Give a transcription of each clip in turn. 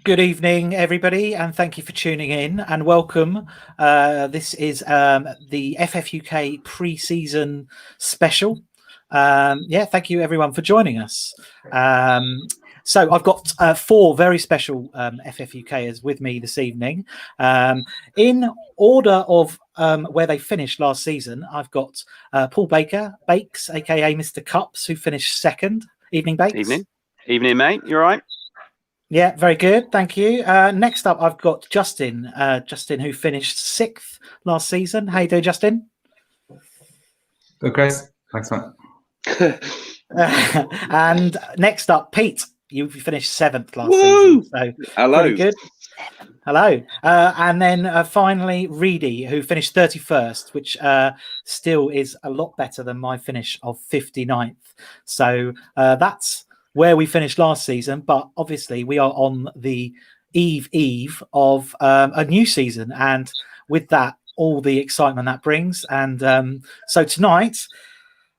Good evening, everybody, and thank you for tuning in and welcome. This is the FFUK pre-season special. Thank you everyone for joining us. So I've got four very special FFUKers with me this evening. In order of where they finished last season, I've got Paul Bakes, aka Mr. Cups, who finished second. Evening, Bakes. Evening, mate. You all right? Yeah, very good. Thank you. Next up, I've got Justin. Justin, who finished sixth last season. How you doing, Justin? Good, Chris. Thanks, mate. And next up, Pete. You finished seventh last season. So hello. Pretty good. Hello. And then finally, Reedy, who finished 31st, which still is a lot better than my finish of 59th. So that's where we finished last season, but obviously we are on the eve of a new season, and with that, all the excitement that brings. And so tonight,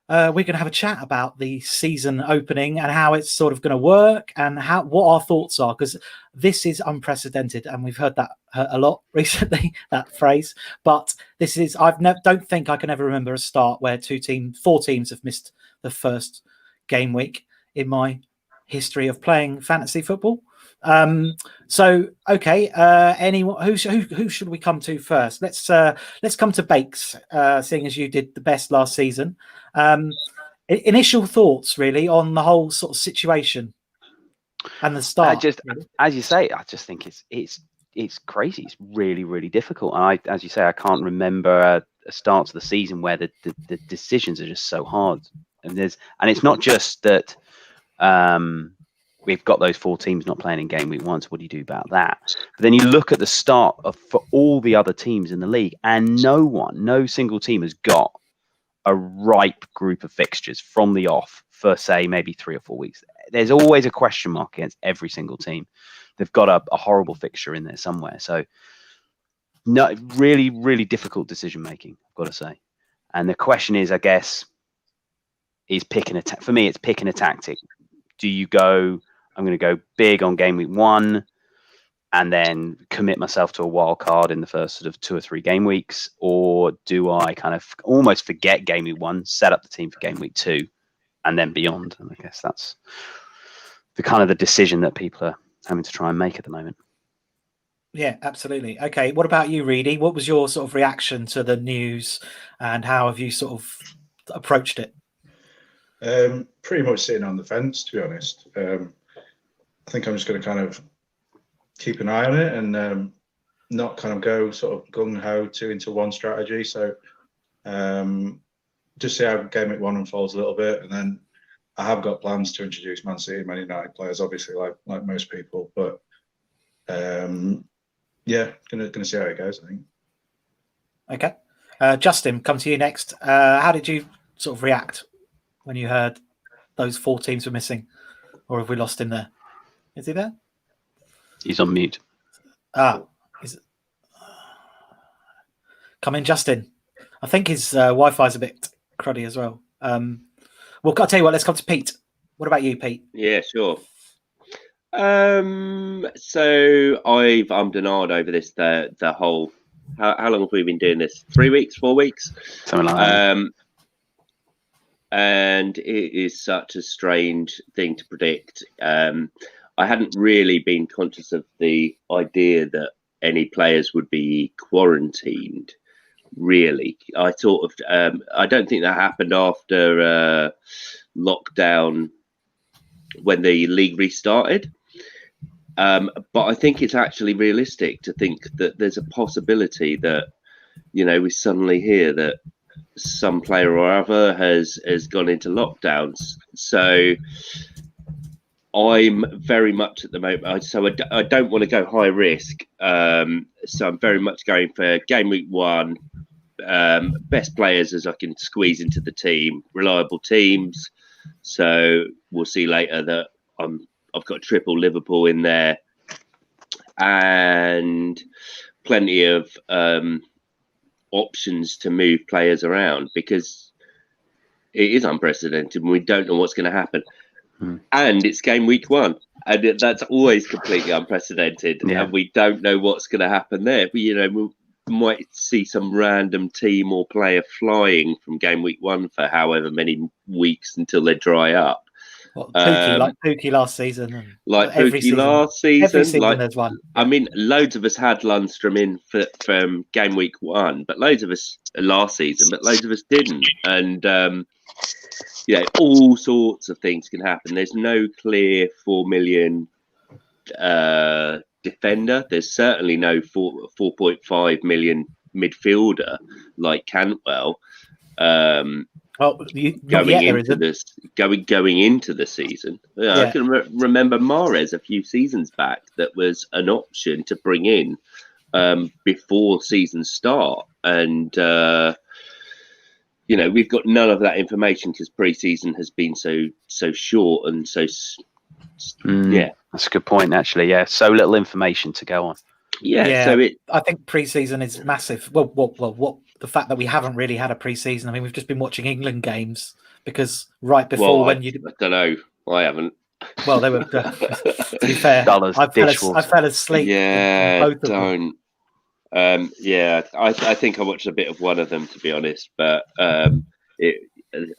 we're going to have a chat about the season opening and how it's sort of going to work and what our thoughts are, because this is unprecedented, and we've heard that a lot recently, that phrase. But this is don't think I can ever remember a start where four teams have missed the first game week in my history of playing fantasy football. So okay, anyone who should we come to first? Let's come to Bakes, seeing as you did the best last season. Initial thoughts really on the whole sort of situation and the start. As you say, I just think it's crazy. It's really, really difficult. And as you say, I can't remember a start to the season where the decisions are just so hard. And it's not just that we've got those four teams not playing in game week one. So what do you do about that? But then you look at the start for all the other teams in the league, and no single team has got a ripe group of fixtures from the off for, say, maybe 3 or 4 weeks. There's always a question mark against every single team. They've got a horrible fixture in there somewhere. So no, really, really difficult decision making, I've got to say. And the question is, I guess, for me, it's picking a tactic. Do you go, I'm going to go big on game week one and then commit myself to a wild card in the first sort of 2 or 3 game weeks? Or do I kind of almost forget game week one, set up the team for game week 2 and then beyond? And I guess that's the kind of the decision that people are having to try and make at the moment. Yeah, absolutely. Okay, what about you, Reedy? What was your sort of reaction to the news and how have you sort of approached it? Pretty much sitting on the fence, to be honest. I think I'm just going to kind of keep an eye on it and not kind of go sort of gung-ho into one strategy. So just see how game week one unfolds a little bit, and then I have got plans to introduce Man City and Man United players, obviously, like most people. But yeah, gonna see how it goes, I think. Okay, Justin, come to you next. How did you sort of react when you heard those 4 teams were missing, or have we lost him there? Is he there? He's on mute. Come in, Justin. I think his Wi-Fi is a bit cruddy as well. Well, I'll tell you what. Let's come to Pete. What about you, Pete? Yeah, sure. So I've ummed and ahed over this the whole. How long have we been doing this? 3 weeks, 4 weeks, something like that. And it is such a strange thing to predict. I hadn't really been conscious of the idea that any players would be quarantined. Really, I thought of. I don't think that happened after lockdown when the league restarted. But I think it's actually realistic to think that there's a possibility that, we suddenly hear that some player or other has gone into lockdowns. So I'm very much at the moment. I don't want to go high risk. So I'm very much going for game week one, best players as I can squeeze into the team, reliable teams. So we'll see later that I've got triple Liverpool in there, and plenty of options to move players around, because it is unprecedented and we don't know what's going to happen. And it's game week 1. And that's always completely unprecedented. Yeah. And we don't know what's going to happen there. But, we might see some random team or player flying from game week 1 for however many weeks until they dry up. What, Pookie, like Pookie last season. And Like every Pookie season, last season. every season like, there's one. I mean, loads of us had Lundstrom in from game week 1, but loads of us last season, but loads of us didn't. And, all sorts of things can happen. There's no clear 4 million defender. There's certainly no 4.5 million midfielder like Cantwell. Going into the season, I can remember Mahrez a few seasons back. That was an option to bring in before season start, and we've got none of that information because pre-season has been so short and so. That's a good point. Actually, so little information to go on. So I think pre-season is massive. Well, the fact that we haven't really had a pre-season. I mean, we've just been watching England games because right before I don't know. I haven't. Well, they were. To be fair, I fell asleep. Yeah, in both of them. I think I watched a bit of one of them, to be honest. But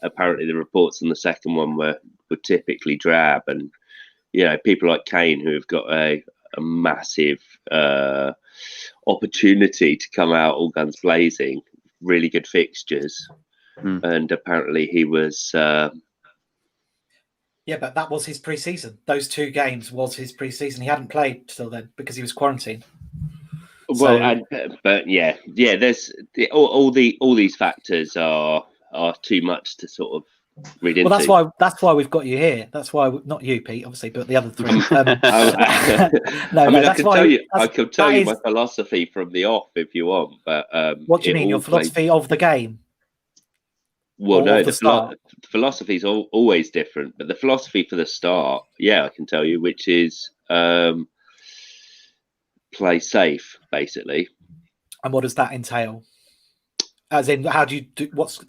apparently the reports on the second one were typically drab, and people like Kane who have got a massive opportunity to come out all guns blazing, really good fixtures, and apparently he was. But that was his pre-season. Those 2 games was his pre-season. He hadn't played till then because he was quarantined. Well, there's all these factors are too much to sort of read into. Well, that's why we've got you here. That's why not you, Pete, obviously, but the other 3. I can tell you my philosophy from the off if you want. But what do you mean, your philosophy of the game? Well, no, the philosophy is always different, but the philosophy for the start, I can tell you, which is play safe, basically. And what does that entail? As in, how do you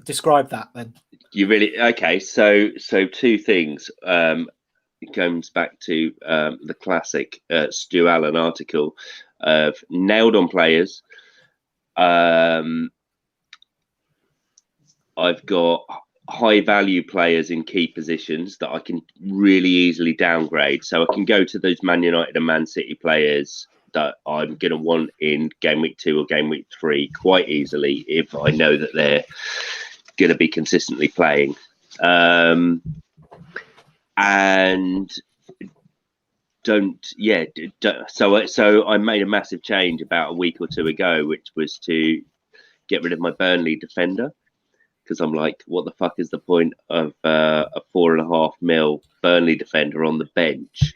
describe that then? You really okay? So 2 things. It comes back to the classic Stu Allen article of nailed on players. I've got high value players in key positions that I can really easily downgrade. So I can go to those Man United and Man City players that I'm going to want in game week 2 or game week 3 quite easily if I know that they're going to be consistently playing. And so I made a massive change about a week or 2 ago, which was to get rid of my Burnley defender. Because I'm like, what the fuck is the point of a 4.5 mil Burnley defender on the bench?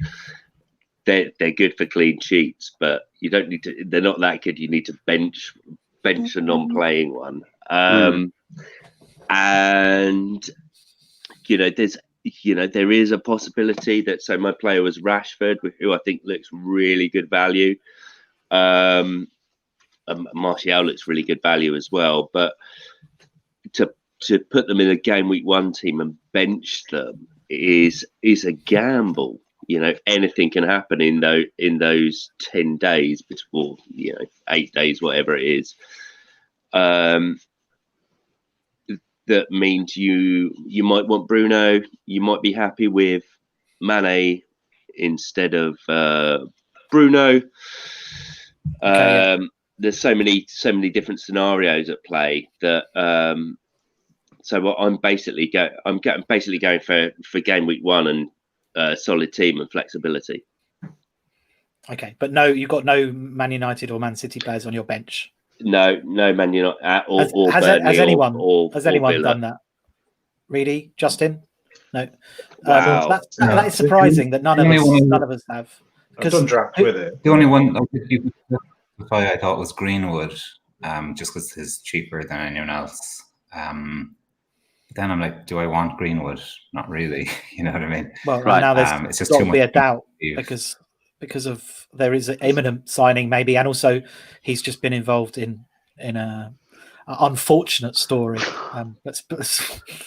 They're good for clean sheets, but you don't need to. They're not that good. You need to bench a non-playing one. And there is a possibility that. So my player was Rashford, who I think looks really good value. Martial looks really good value as well, but to put them in a game week 1 team and bench them is a gamble. Anything can happen in those 10 days, or 8 days, whatever it is. That means you might want Bruno. You might be happy with Mane instead of Bruno. There's so many different scenarios at play that. So I'm basically going for game week 1 and solid team and flexibility. Okay, but you've got no Man United or Man City players on your bench. No Man United has anyone Villa. done that? Really, Justin? No. Wow. That is surprising that none of us have. I've done draft with it. The only one I thought was Greenwood, just because he's cheaper than anyone else. Then I'm like, do I want Greenwood? Not really. You know what I mean? Well, right now there's it's just got too to be much a doubt because of there is an imminent signing maybe, and also he's just been involved in unfortunate story. That's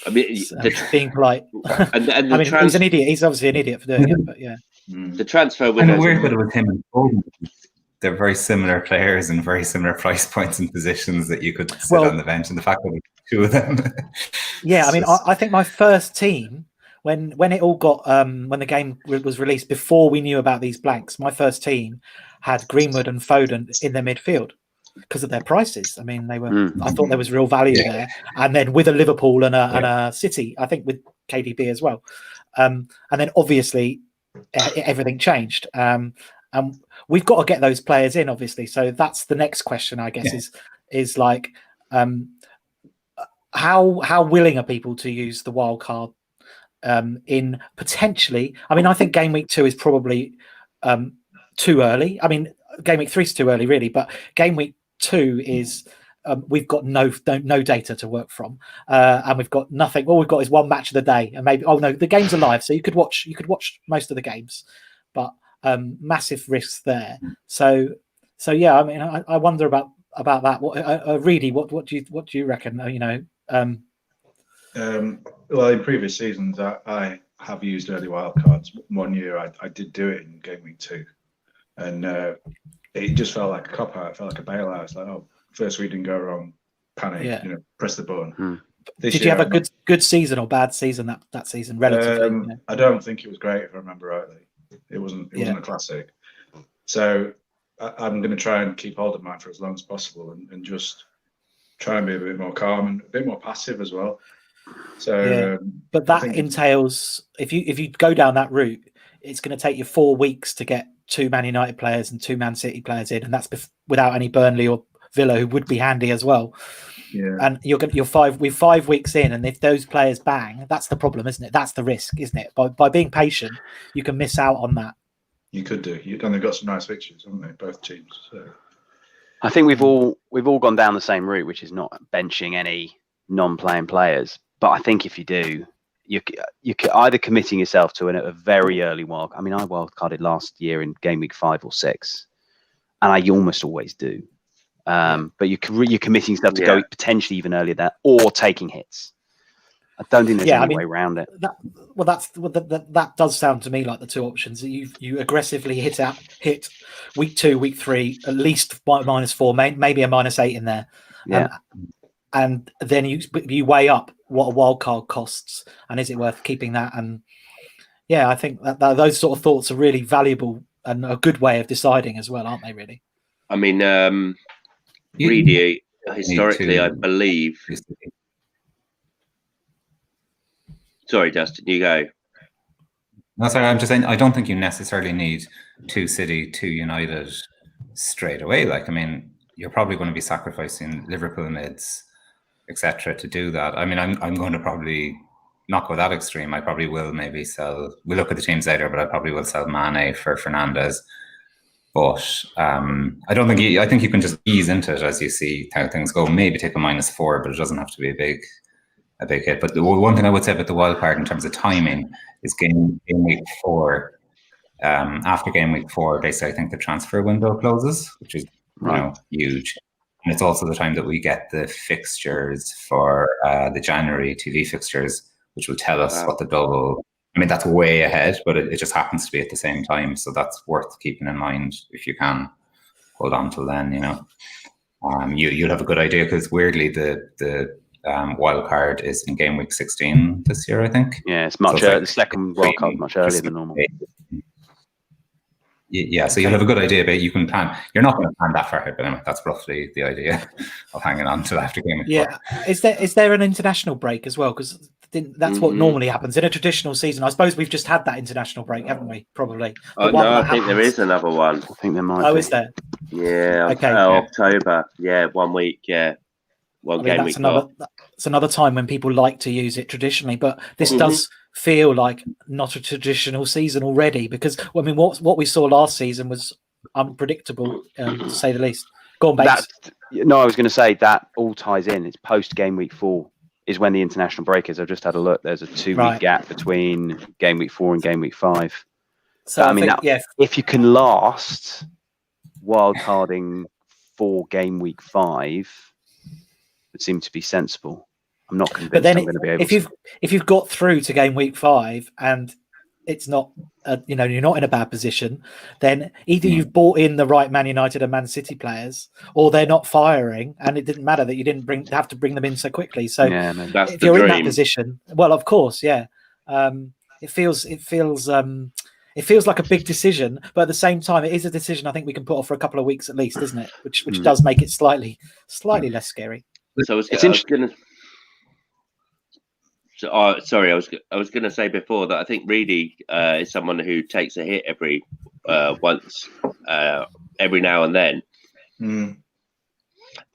I mean, being polite. and I mean, he's an idiot. He's obviously an idiot for doing it, but yeah. The transfer And window. weird that it was him and Foden. They're very similar players and very similar price points and positions that you could sit on the bench. And the fact that it was two of them. Yeah, I mean, I think my first team, when it all got when the game was released, before we knew about these blanks, my first team had Greenwood and Foden in their midfield because of their prices. I mean, they were. I thought there was real value there, and then with a Liverpool and a City, I think with KDB as well, and then obviously everything changed. And we've got to get those players in, obviously. So that's the next question, I guess, is like, how willing are people to use the wild card in potentially? I mean, I think game week 2 is probably too early. I mean, game week 3 is too early, really. But game week 2 is we've got no data to work from, and we've got nothing. All we've got is one match of the day, and maybe the games are live, so you could watch most of the games, but massive risks there. So yeah, I mean, I wonder about that. Reedy, what do you reckon? Well, in previous seasons, I have used early wildcards. One year, I did do it in game week 2, and it just felt like a cop out. It felt like a bailout. It's like, first week didn't go wrong, panic, press the button. Did you have a good season or bad season that season relatively? I don't think it was great, if I remember rightly. It wasn't a classic. So I'm going to try and keep hold of mine for as long as possible, and just try and be a bit more calm and a bit more passive as well. So, but that entails if you go down that route, it's going to take you 4 weeks to get 2 Man United players and 2 Man City players in, and that's without any Burnley or Villa, who would be handy as well. Yeah. And we're 5 weeks in, and if those players bang, that's the problem, isn't it? That's the risk, isn't it? By being patient, you can miss out on that. You could do. And they've got some nice fixtures, haven't they? Both teams. So. I think we've all gone down the same route, which is not benching any non-playing players. But I think if you do, you're either committing yourself to a very early wild. I mean, I wildcarded last year in game week 5 or 6, and I almost always do. But you're committing yourself to go potentially even earlier there, or taking hits. I don't think there's any way around it. That does sound to me like the two options. You aggressively hit week 2, week 3, at least -4, maybe a -8 in there. And then you weigh up what a wild card costs, and is it worth keeping that? And I think that those sort of thoughts are really valuable and a good way of deciding as well, aren't they? Really. I mean, Reedy, historically, I believe. Sorry, Dustin, you go. No, sorry, I'm just saying I don't think you necessarily need 2 City, 2 United straight away. Like, I mean, you're probably going to be sacrificing Liverpool mids, etc. to do that. I mean, I'm going to probably not go that extreme. I probably will maybe sell. We'll look at the teams later, but I probably will sell Mane for Fernandes. But I don't think I think you can just ease into it as you see how things go. Maybe take a -4, but it doesn't have to be a big hit. But the one thing I would say about the wild card in terms of timing is game week 4. After game week 4, basically, I think the transfer window closes, which is huge. And it's also the time that we get the fixtures for the January TV fixtures, which will tell us what the double. I mean, that's way ahead, but it just happens to be at the same time. So that's worth keeping in mind if you can hold on till then. You'll have a good idea, because weirdly the wild card is in game week 16 this year, I think. Yeah, it's much earlier. The second wild card much earlier than normal. Yeah, so you'll have a good idea, but you can plan. You're not going to plan that far ahead, but anyway, that's roughly the idea of hanging on till after game week 4. Is there an international break as well? Because that's what normally happens in a traditional season. I suppose we've just had that international break, haven't we? Probably. No, I think there is another one. I think there might. Is there? Yeah. Okay. October. Yeah, 1 week. Yeah. Game week. It's another time when people like to use it traditionally, but this does feel like not a traditional season already, because I mean, what we saw last season was unpredictable, to say the least. Go on, Bates. I was going to say that all ties in. It's post game week 4 is when the international break is. I've just had a look. There's a 2-week gap between game week 4 and game week 5. So I mean, if you can last wild carding for game week 5, would seem to be sensible. I'm not convinced But then I'm going to be able to. if you've got through to game week 5 and it's not, you're not in a bad position, then either you've bought in the right Man United and Man City players, or they're not firing, and it didn't matter that you didn't have to bring them in so quickly. So Yeah, maybe. That's if the you're in dream. that position, well, of course, yeah, it feels like a big decision, but at the same time, it is a decision I think we can put off for a couple of weeks at least, isn't it? Which does make it slightly less scary. So It's interesting. Sorry, I was going to say before that I think Reedy is someone who takes a hit every now and then, and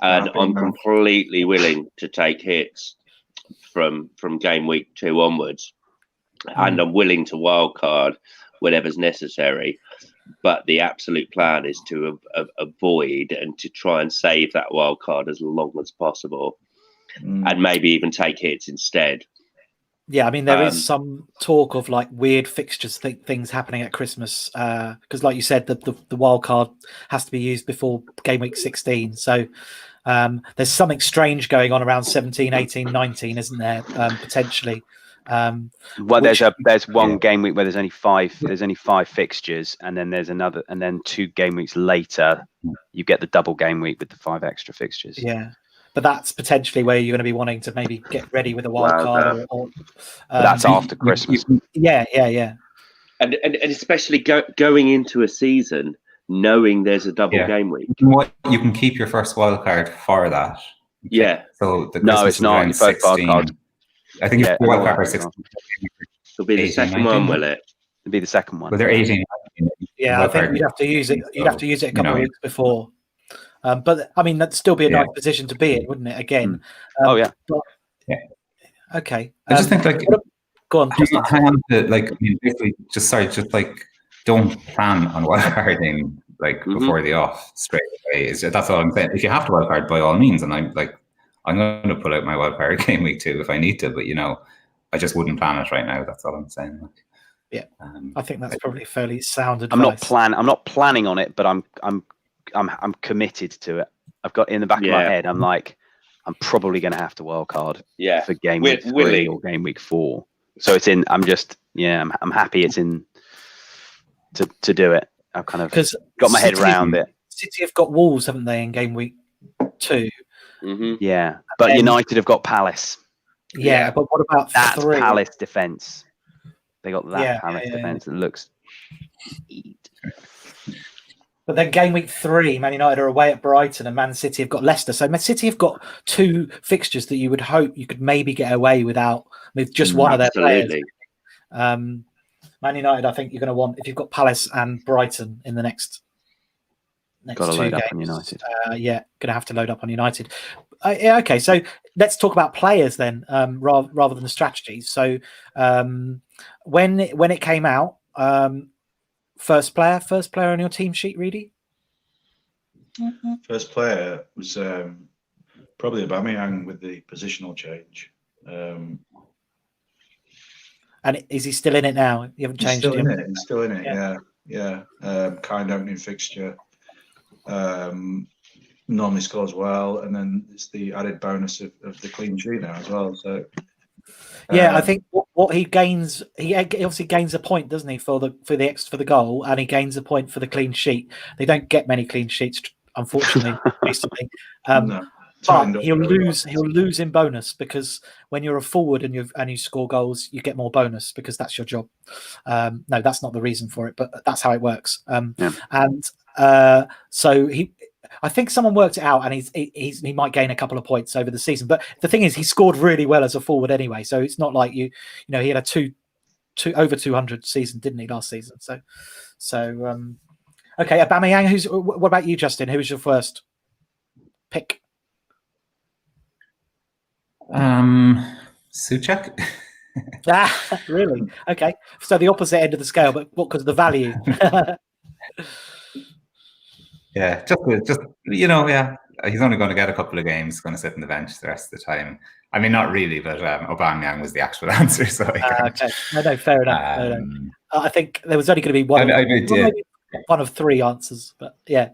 I'm completely willing to take hits from game week 2 onwards, and I'm willing to wildcard whenever's necessary. But the absolute plan is to avoid and to try and save that wildcard as long as possible, and maybe even take hits instead. Yeah, I mean, there is some talk of like weird fixtures things happening at Christmas because, like you said, the wild card has to be used before game week 16. So there's something strange going on around 17, 18, 19, isn't there? Potentially. Well, there's one game week where there's only 5 fixtures, and then there's another, and then 2 game weeks later you get the double game week with the 5 extra fixtures. Yeah. But that's potentially where you're going to be wanting to maybe get ready with a wild card. But that's after Christmas. Yeah. And especially going into a season knowing there's a double game week. You can keep your first wild card for that. Yeah. So no, it's not your first wild card. I think it's wild card for 16. It'll be the second one, will it? It'll be the second one. Well, they're 18. Yeah, I think you'd have to use it. You'd have to use it a couple of weeks before. But I mean, that'd still be a nice position to be in, wouldn't it? Again. Okay. I just think go on. Hang on to basically just don't plan on wildcarding before the off straight away. That's all I'm saying. If you have to wildcard, by all means, and I'm going to pull out my wildcard game week 2 if I need to, but I just wouldn't plan it right now. That's all I'm saying. Yeah, I think that's probably fairly sound advice. I'm not planning on it, but I'm committed to it. I've got in the back of my head, I'm probably going to have to wildcard for game week 3 or game week 4. So it's in. I'm happy it's in to do it. I've kind of got my head around it. City have got Wolves, haven't they, in game week 2? Mm-hmm. Yeah, but United have got Palace. Yeah, but what about that 3? Palace defense? They got that Palace defense that looks. But then game week 3, Man United are away at Brighton, and Man City have got Leicester. So Man City have got 2 fixtures that you would hope you could maybe get away with just one of their players. Man United, I think you're going to want, if you've got Palace and Brighton in the next got to 2 load games, up on United. Going to have to load up on United. Okay, so let's talk about players then, rather than the strategies. So when it came out, first player on your team sheet, Reedy? First player was probably Aubameyang with the positional change. And is he still in it now? You haven't changed him? He's still in it, yeah. Kind opening fixture. Normally scores well, and then it's the added bonus of the clean sheet now as well. So I think what he gains, he obviously gains a point, doesn't he, for the goal, and he gains a point for the clean sheet. They don't get many clean sheets, unfortunately, recently. No, but he'll lose in bonus, because when you're a forward and you score goals, you get more bonus because that's your job. No, that's not the reason for it, but that's how it works. And so I think someone worked it out, and he might gain a couple of points over the season. But the thing is, he scored really well as a forward anyway, so it's not like he had a two over 200 season, didn't he, last season? So okay, Aubameyang. What about you, Justin? Who was your first pick? Souček. Really? Okay, so the opposite end of the scale, but what, because of the value? Yeah, just he's only going to get a couple of games. Going to sit on the bench the rest of the time. I mean, not really, but Aubameyang was the actual answer. So okay, no, fair enough. I think there was only going to be one of 3 answers, but yeah.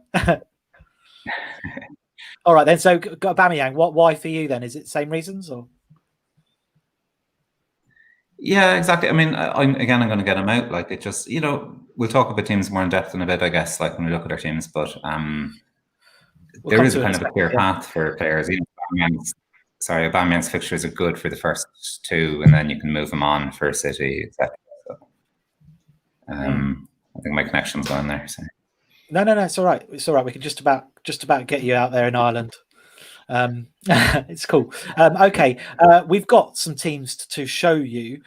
All right then. So Aubameyang, why for you then? Is it the same reasons or? Yeah, exactly. I mean, I'm going to get him out. Like, it just, we'll talk about teams more in depth in a bit, I guess, like when we look at our teams. But there is kind of a clear path for players. Aubameyang's fixtures are good for the first two, and then you can move him on for City, etc. So, I think my connection's going there. So. No, it's all right. It's all right. We can just about get you out there in Ireland. It's cool. Okay, we've got some teams to show you.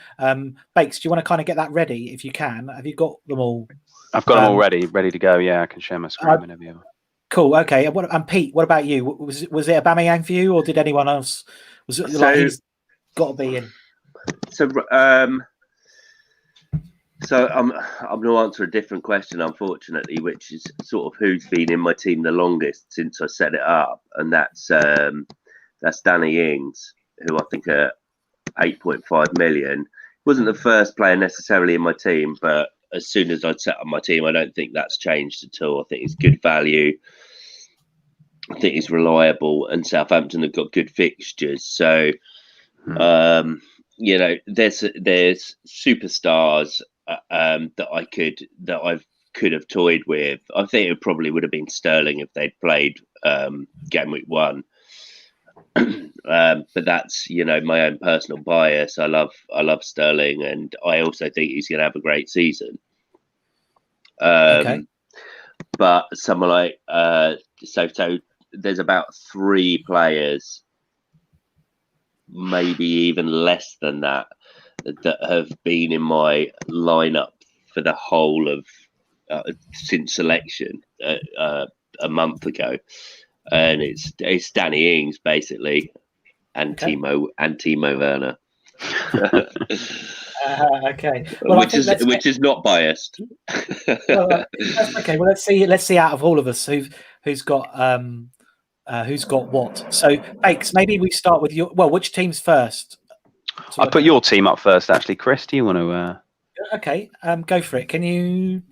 Bakes, do you want to kind of get that ready if you can? Have you got them all? I've got them all ready to go. Yeah, I can share my screen whenever you. Cool. Okay. And Pete, what about you? Was it Aubameyang for you, or did anyone else? Was it like he's got to be in? So I'm going to answer a different question, unfortunately, which is sort of who's been in my team the longest since I set it up, and that's Danny Ings, who I think are 8.5 million. Wasn't the first player necessarily in my team, but as soon as I'd set up my team, I don't think that's changed at all. I think it's good value. I think he's reliable, and Southampton have got good fixtures. So, there's superstars that I could have toyed with. I think it probably would have been Sterling if they'd played game week 1. But that's my own personal bias. I love Sterling, and I also think he's going to have a great season. Okay. But someone like so there's about 3 players, maybe even less than that have been in my lineup for the whole of since selection a month ago, and it's Danny Ings basically, and Timo Werner. Okay. Well, which is not biased. That's okay. Well, let's see out of all of us who's got what. So, Bakes, maybe we start with your. Well, which team's first? I put your team up first, actually. Chris, do you want to? Okay, go for it. Can you?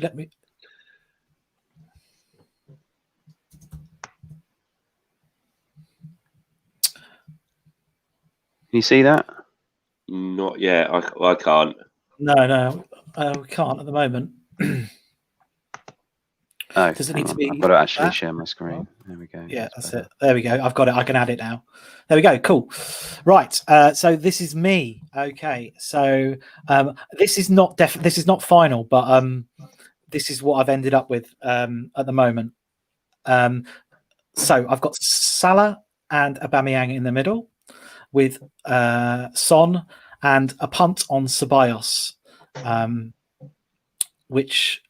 Let me. Can you see that? Not yet. I can't. No, we can't at the moment. Oh, does it need to be? I've got to actually share my screen. There we go. Yeah, that's it. There we go. I've got it. I can add it now. There we go. Cool. Right. So this is me. Okay. So this is not this is not final, but this is what I've ended up with at the moment. So I've got Salah and Aubameyang in the middle, with Son and a punt on Ceballos, which,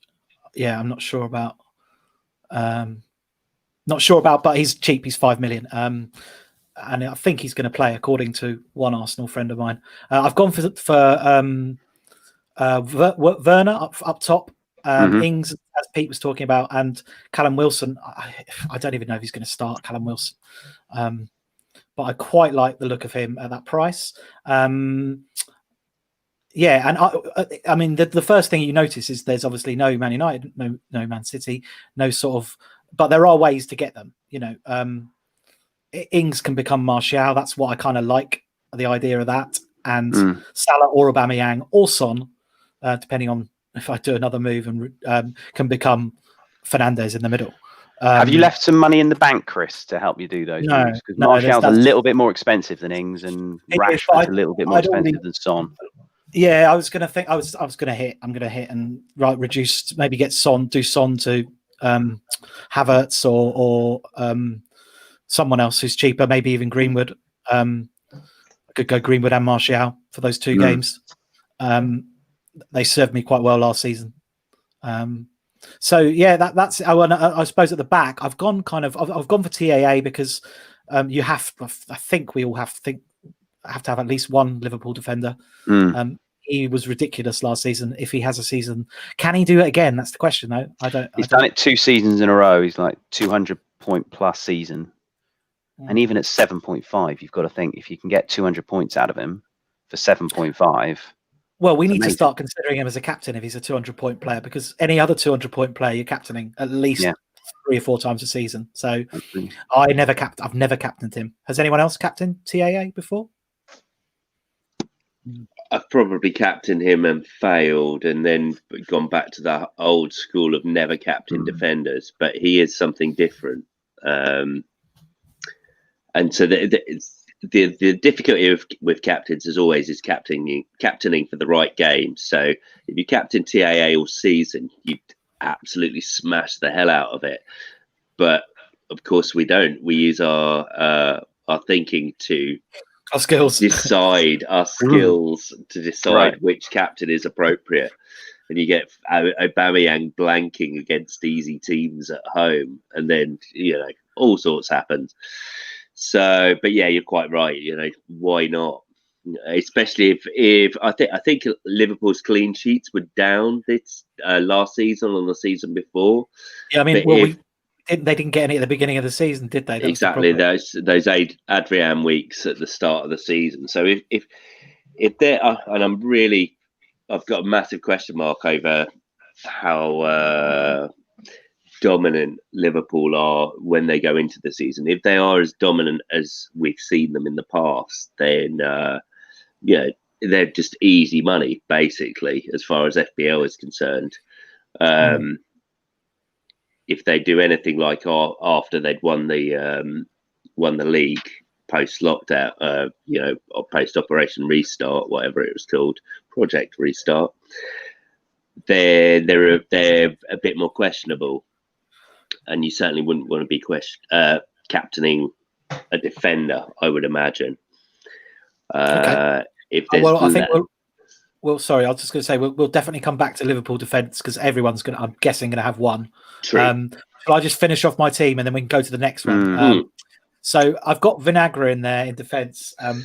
I'm not sure about. But he's cheap. He's 5 million, and I think he's going to play, according to one Arsenal friend of mine. I've gone for Werner up top, Ings, as Pete was talking about, and Callum Wilson. I don't even know if he's going to start Callum Wilson, but I quite like the look of him at that price. And I mean, the first thing you notice is there's obviously no Man United, no Man City, no sort of, but there are ways to get them. Ings can become Martial. That's what I kind of like, the idea of that. And Salah or Aubameyang or Son, depending on if I do another move, and can become Fernandes in the middle. Have you left some money in the bank, Chris, to help you do those moves? Because Martial's a little bit more expensive than Ings, and Rashford's a little bit more expensive than Son. Yeah, I was going to think. I was going to hit. I'm going to hit and reduce. Maybe get Son to Havertz or someone else who's cheaper. Maybe even Greenwood. I could go Greenwood and Martial for those 2 games. They served me quite well last season. So yeah, that's. I suppose at the back, I've gone for TAA because you have. I think we all have to have at least one Liverpool defender. He was ridiculous last season. If he has a season, can he do it again? That's the question, though. He's done it 2 seasons in a row. He's like 200 point plus season, and even at 7.5, you've got to think if you can get 200 points out of him for 7.5. Well, we need to start considering him as a captain if he's a 200-point player, because any other 200-point player you're captaining at least 3 or 4 times a season. So I've never captained him. Has anyone else captained TAA before? I've probably captained him and failed, and then gone back to the old school of never captain defenders. But he is something different, and so the difficulty with captains, as always, is captaining for the right game. So if you captain TAA all season, you absolutely smash the hell out of it. But of course, we don't. We use our thinking to our skills decide which captain is appropriate, and you get Aubameyang blanking against easy teams at home, and then all sorts happens. So, but yeah, you're quite right. Why not? Especially if I think Liverpool's clean sheets were down this last season on the season before. Yeah, I mean, they didn't get any at the beginning of the season, did they? Exactly, those Adrian weeks at the start of the season. So if they're and I've got a massive question mark over how dominant Liverpool are when they go into the season. If they are as dominant as we've seen them in the past, then they're just easy money basically as far as FPL is concerned. If they do anything like after they'd won the league post lockdown, or post Operation Restart, whatever it was called, Project Restart, they're a bit more questionable, and you certainly wouldn't want to be captaining a defender, I would imagine. Okay. If there's sorry, I was just going to say we'll definitely come back to Liverpool defence because everyone's I'm guessing going to have one. True. Shall I just finish off my team and then we can go to the next one? So I've got Vinagre in there in defence at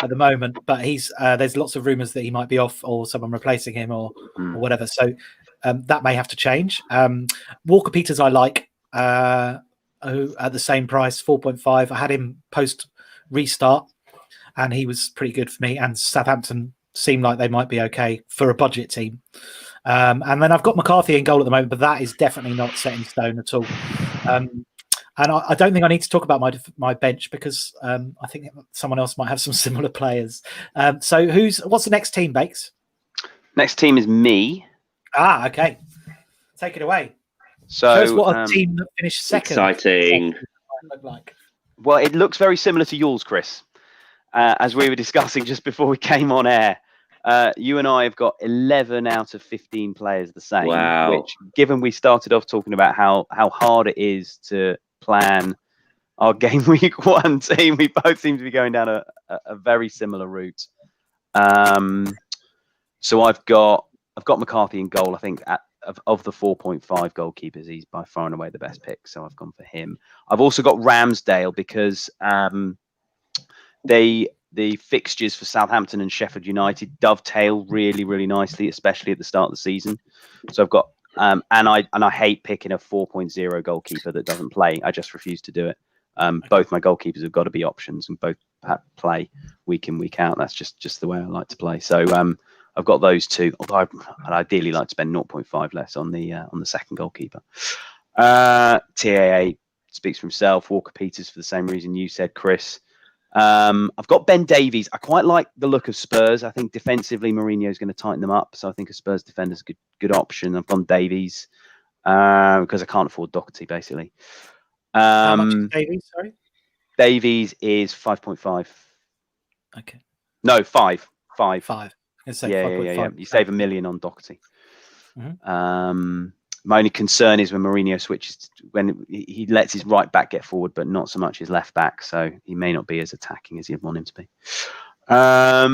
the moment, but there's lots of rumours that he might be off or someone replacing him or whatever. So that may have to change. Walker Peters I like at the same price, 4.5. I had him post restart and he was pretty good for me, and Southampton seem like they might be okay for a budget team. And then I've got McCarthy in goal at the moment, but that is definitely not set in stone at all. And I don't think I need to talk about my bench because I think someone else might have some similar players. So what's the next team, Bakes? Next team is me. Okay. Take it away. So show us what a team that finished second. Exciting. Look like. Well, it looks very similar to yours, Chris. As we were discussing just before we came on air, you and I have got 11 out of 15 players the same. Wow. Which, given we started off talking about how hard it is to plan our game week 1 team, we both seem to be going down a very similar route. So I've got McCarthy in goal. I think of the 4.5 goalkeepers, he's by far and away the best pick. So I've gone for him. I've also got Ramsdale because the fixtures for Southampton and Sheffield United dovetail really, really nicely, especially at the start of the season. So I've got and I hate picking a 4.0 goalkeeper that doesn't play. I just refuse to do it. Both my goalkeepers have got to be options and both play week in, week out. That's just the way I like to play. So I've got those two. Although I'd ideally like to spend 0.5 less on the second goalkeeper. TAA speaks for himself. Walker Peters for the same reason you said, Chris. I've got Ben Davies. I quite like the look of Spurs. I think defensively Mourinho is going to tighten them up, so I think a Spurs defender is a good option. I've gone Davies because I can't afford Doherty basically. How much is Davies? Sorry, Davies is 5.5. Okay, no 5. Yeah. You save $1 million on Doherty. My only concern is when Mourinho switches, when he lets his right back get forward, but not so much his left back. So he may not be as attacking as you'd want him to be. I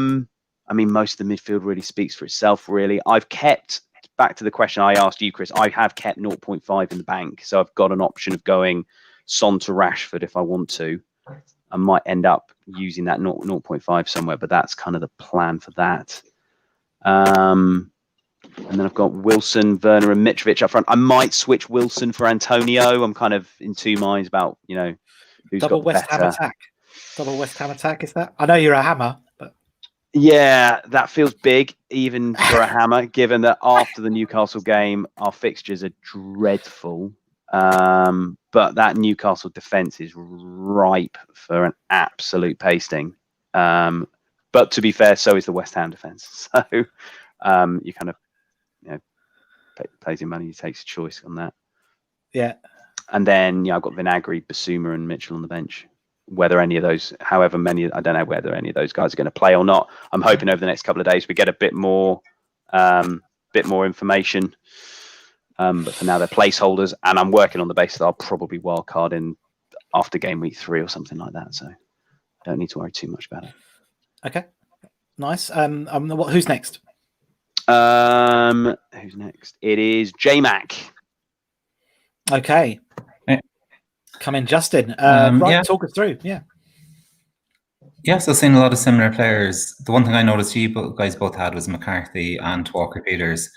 mean, most of the midfield really speaks for itself, really. I've kept, back to the question I asked you, Chris, I have kept 0.5 in the bank. So I've got an option of going Son to Rashford if I want to. I might end up using that 0.5 somewhere, but that's kind of the plan for that. And then I've got Wilson, Werner, and Mitrovic up front. I might switch Wilson for Antonio. I'm kind of in two minds about, who's double got West better. Ham attack. Double West Ham attack, is that? I know you're a hammer, but yeah, that feels big even for a hammer, given that after the Newcastle game, our fixtures are dreadful. But that Newcastle defence is ripe for an absolute pasting. But to be fair, so is the West Ham defence. So you kind of, pays your money, you takes a choice on that. Yeah. And then I've got Vinagre, Basuma, and Mitchell on the bench. Whether any of those, however many, I don't know whether any of those guys are going to play or not. I'm hoping over the next couple of days we get a bit more information. But for now, they're placeholders, and I'm working on the basis that I'll probably wildcard in after game week 3 or something like that. So I don't need to worry too much about it. Okay, nice. Who's next? Who's next? It is J-Mac. Okay. Yeah. Come in, Justin. Talk us through. Yeah. Yeah, so seeing a lot of similar players. The one thing I noticed you guys both had was McCarthy and Walker Peters.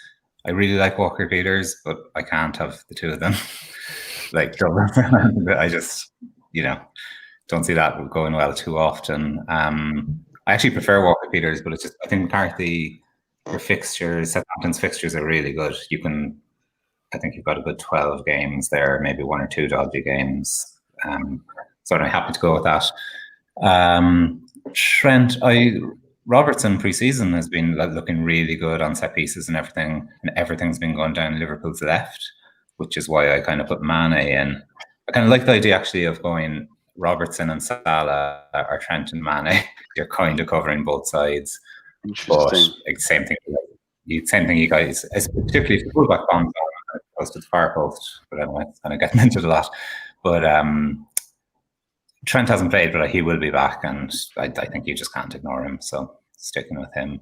I really like Walker Peters, but I can't have the two of them. I just, don't see that going well too often. I actually prefer Walker Peters, but it's just, I think McCarthy, your fixtures, Southampton's fixtures are really good. I think you've got a good 12 games there, maybe 1 or 2 dodgy games. So I'm happy to go with that. Trent, Robertson pre-season has been looking really good on set pieces and everything, and everything's been going down Liverpool's left, which is why I kind of put Mane in. I kind of like the idea actually of going Robertson and Salah or Trent and Mane. You're kind of covering both sides. Interesting. But same thing you guys, particularly if you pull back on close to the far post, but anyway, it's kind of getting into the lot. But Trent hasn't played, but he will be back, and I think you just can't ignore him. So sticking with him.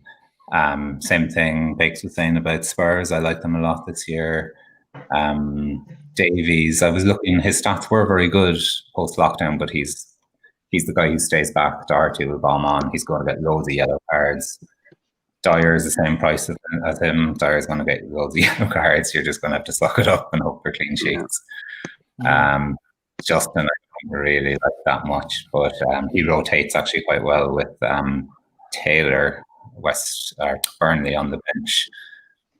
Same thing Bakes was saying about Spurs. I like them a lot this year. Davies, I was looking, his stats were very good post lockdown, but he's the guy who stays back. Doherty will bomb on. He's going to get loads of yellow cards. Dyer is the same price as him. Dyer's going to get loads of yellow cards. You're just going to have to suck it up and hope for clean sheets. Yeah. Justin, I don't really like that much, but he rotates actually quite well with Taylor, Burnley on the bench.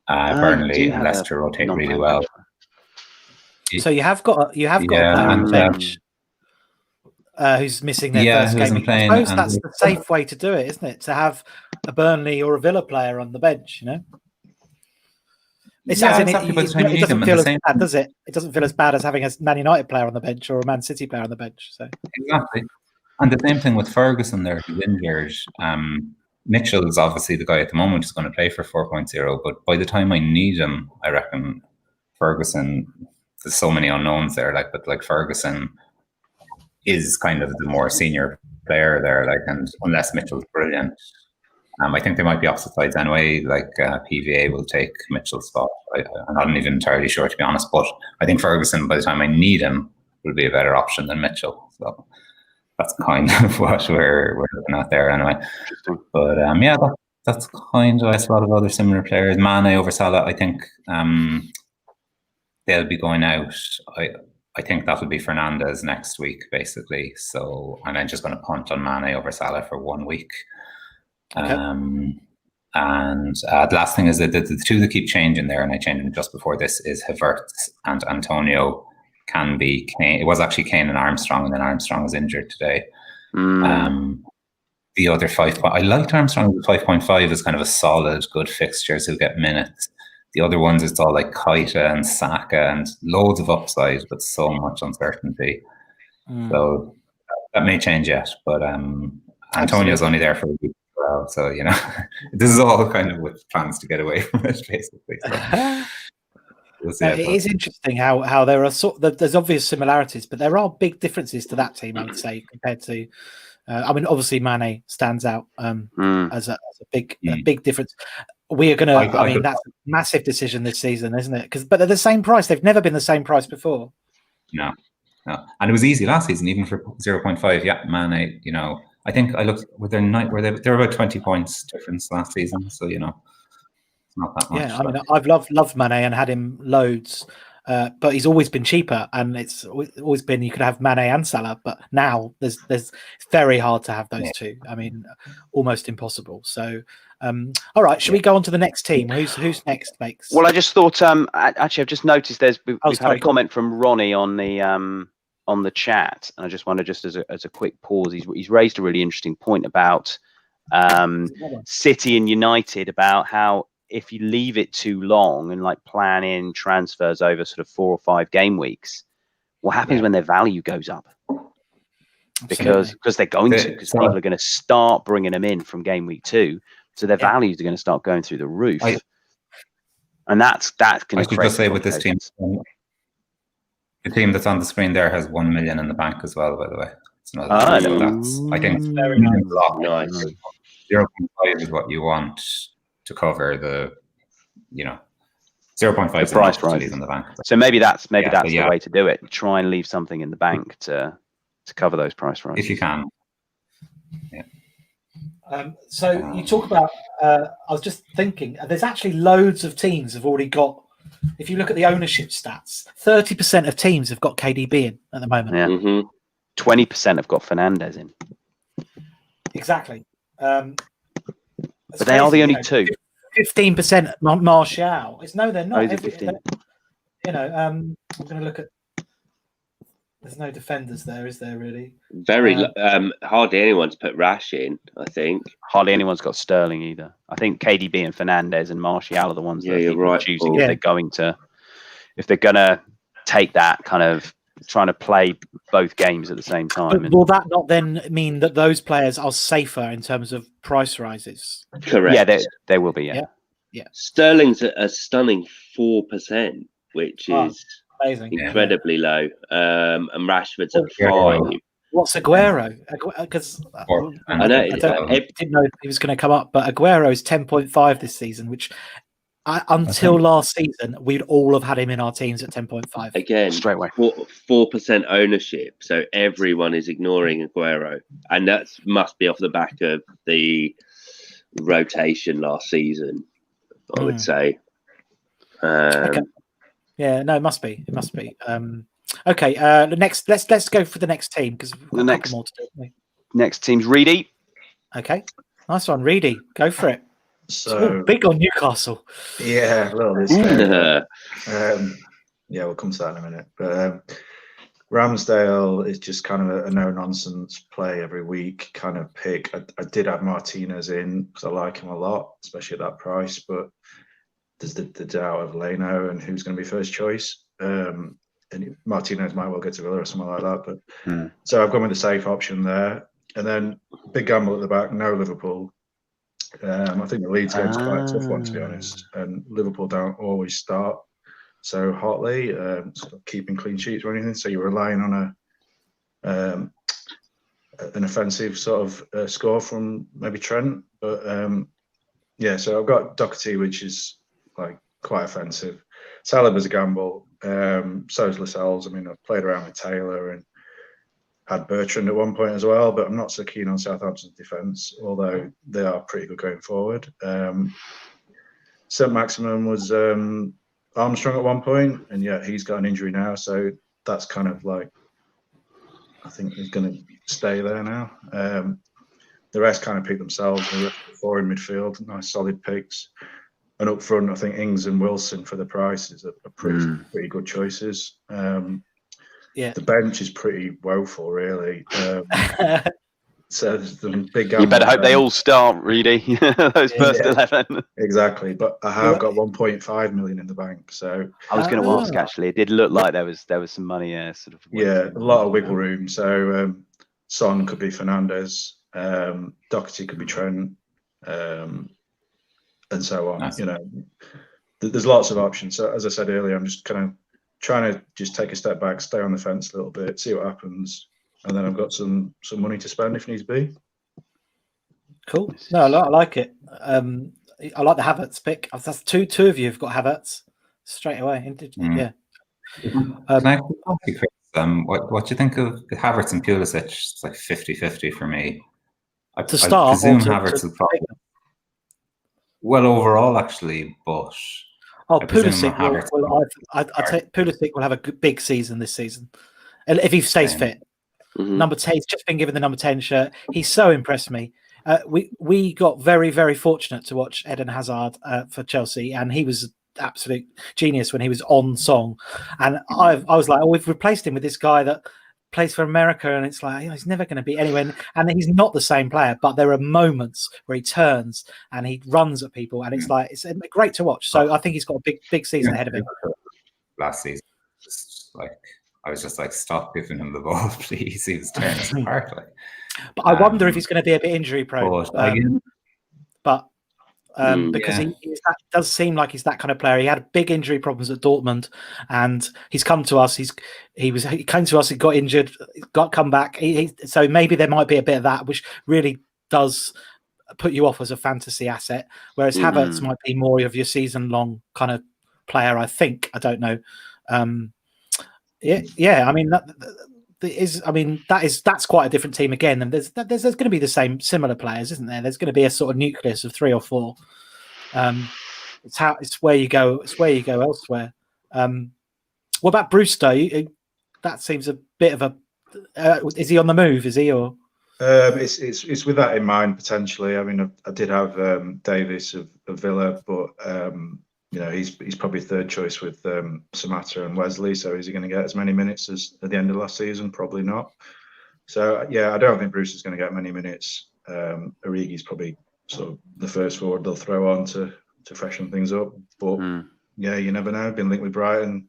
Burnley and Leicester rotate really well. So you have got a player on the bench who's missing their first game. I suppose that's the safe way to do it, isn't it? To have a Burnley or a Villa player on the bench, It doesn't feel as bad, does it? It doesn't feel as bad as having a Man United player on the bench or a Man City player on the bench. So exactly, and the same thing with Ferguson there, who's injured. Mitchell is obviously the guy at the moment who's going to play for 4.0, but by the time I need him, I reckon Ferguson. There's so many unknowns there, but Ferguson is kind of the more senior player there, and unless Mitchell's brilliant. I think they might be opposite sides anyway. PVA will take Mitchell's spot. I'm not even entirely sure, to be honest. But I think Ferguson, by the time I need him, will be a better option than Mitchell. So that's kind of what we're looking at there anyway. But that's kind of a lot of other similar players. Mane over Salah, I think they'll be going out. I think that'll be Fernandez next week, basically. So I'm just going to punt on Mane over Salah for 1 week. Okay. And the last thing is that the two that keep changing there, and I changed them just before this, is Havertz and Antonio. Can be Kane. It was actually Kane and Armstrong, and then Armstrong was injured today. The other 5. I liked Armstrong with 5.5 as kind of a solid, good fixtures who get minutes. The other ones, it's all like Keita and Saka and loads of upside, but so much uncertainty. So that may change yet, but Antonio's only there for a week. So this is all kind of with plans to get away from it, basically. So, it is interesting how there are there's obvious similarities, but there are big differences to that team, I would say, compared to. Obviously, Mane stands out as a big difference. We are going to. That's a massive decision this season, isn't it? But they're the same price. They've never been the same price before. No, and it was easy last season, even for 0.5. Yeah, Mane. I think I looked with their night where they were about 20 points difference last season. So it's not that much. Yeah, I've loved Mane and had him loads, but he's always been cheaper, and it's always been you could have Mane and Salah, but now there's it's very hard to have those two. Almost impossible. So All right, should we go on to the next team? Who's next, Makes? Well, I just thought. Actually, I've just noticed we've had sorry, a comment from Ronnie on the chat, and I just wonder, just as a quick pause, he's raised a really interesting point about City and United, about how if you leave it too long and like plan in transfers over sort of 4 or 5 game weeks, what happens when their value goes up? Because they're going to, because people are going to start bringing them in from game week 2, so their values are going to start going through the roof, and that's going to create. Just say with this team, the team that's on the screen there has 1 million in the bank as well. By the way, it's another that's I think very nice. 0.5 is what you want to cover the 0.5 is price enough to leave in the bank. So maybe that's the yeah. way to do it. Try and leave something in the bank to cover those price rises if you can. Yeah. So you talk about. I was just thinking. There's actually loads of teams have already got. If you look at the ownership stats, 30% of teams have got KDB in at the moment. Yeah. 20% have got Fernandez in. Exactly. But they are the only two. 15% Martial. They're not. Only 15. I'm going to look at. There's no defenders there, is there? Really? Hardly anyone's put Rash in. I think hardly anyone's got Sterling either. I think KDB and Fernandez and Martial are the ones that are choosing if they're going to take that kind of trying to play both games at the same time. But will that not then mean that those players are safer in terms of price rises? Correct. Yeah, they will be. Yeah. Sterling's at a stunning 4%, which is amazing, incredibly low. And Rashford's at 5. What's Aguero? Because I know I didn't know he was going to come up, but Aguero is 10.5 this season, which until last season we'd all have had him in our teams at 10.5. Again, straight away. 4% ownership, so everyone is ignoring Aguero, and that must be off the back of the rotation last season, I would say. Okay. Yeah, no, it must be. Okay, the next. Let's go for the next team because we've got a couple more to do. Next team's Reedy. Okay, nice one, Reedy. Go for it. So big on Newcastle. Yeah, a little bit. We'll come to that in a minute. But Ramsdale is just kind of a no-nonsense play every week kind of pick. I did have Martinez in because I like him a lot, especially at that price. But there's the doubt of Leno and who's going to be first choice. And Martinez might well get to Villa or something like that. But so I've gone with the safe option there. And then big gamble at the back, no Liverpool. I think the Leeds game's quite a tough one, to be honest. And Liverpool don't always start so hotly, sort of keeping clean sheets or anything. So you're relying on an offensive sort of score from maybe Trent. But so I've got Doherty, which is like quite offensive. Saliba's a gamble. So is Lascelles. I mean, I've played around with Taylor and had Bertrand at one point as well, but I'm not so keen on Southampton's defence, although they are pretty good going forward. St. Maximin was Armstrong at one point, and yet he's got an injury now, so that's kind of like, I think he's going to stay there now. The rest kind of pick themselves. The 4 in midfield, nice solid picks. And up front, I think Ings and Wilson for the prices are pretty good choices. The bench is pretty woeful, really. So the big. You better hope they all start, Reedy. Those first 11. Exactly, but I have got 1.5 million in the bank. So I was going to ask. Actually, it did look like there was some money. Sort of. Yeah, a lot of wiggle room. So Son could be Fernandez. Doherty could be Trent, and so on. Nice. There's lots of options. So as I said earlier, I'm just kind of trying to just take a step back, stay on the fence a little bit, see what happens, and then I've got some money to spend if needs be. Cool. No, I like it. I like the Havertz pick. That's two of you have got Havertz straight away. Yeah. Can I ask you, Chris, what do you think of Havertz and Pulisic? It's like 50-50 for me. I presume Havertz will probably. Well, overall, actually, but. Pulisic Pulisic will have a big season this season if he stays fit. Number 10, he's just been given the number 10 shirt. He's so impressed me. We got very, very fortunate to watch Eden Hazard for Chelsea, and he was absolute genius when he was on song. And I was like, oh, we've replaced him with this guy that plays for America, and it's like, he's never going to be anywhere. And he's not the same player, but there are moments where he turns and he runs at people, and it's like, it's great to watch. So I think he's got a big season ahead of him. Last season, I was just like, stop giving him the ball, please. He was tearing us apart. But I wonder if he's going to be a bit injury prone. Because he does seem like he's that kind of player. He had big injury problems at Dortmund, and he's come to us. He came to us. He got injured, come back. So maybe there might be a bit of that, which really does put you off as a fantasy asset. Whereas Havertz might be more of your season-long kind of player. I think. I don't know. I mean, that's quite a different team again. And there's going to be the similar players, isn't there? There's going to be a sort of nucleus of 3 or 4. It's where you go. It's where you go elsewhere. What about Brewster? That seems a bit of a. Is he on the move? Is he or? It's with that in mind potentially. I mean, I did have Davis of Villa, but he's probably third choice with Samatta and Wesley. So is he going to get as many minutes as at the end of last season? Probably not. So I don't think Bruce is going to get many minutes. Origi's probably sort of the first forward they'll throw on to freshen things up. But you never know. Been linked with Brighton,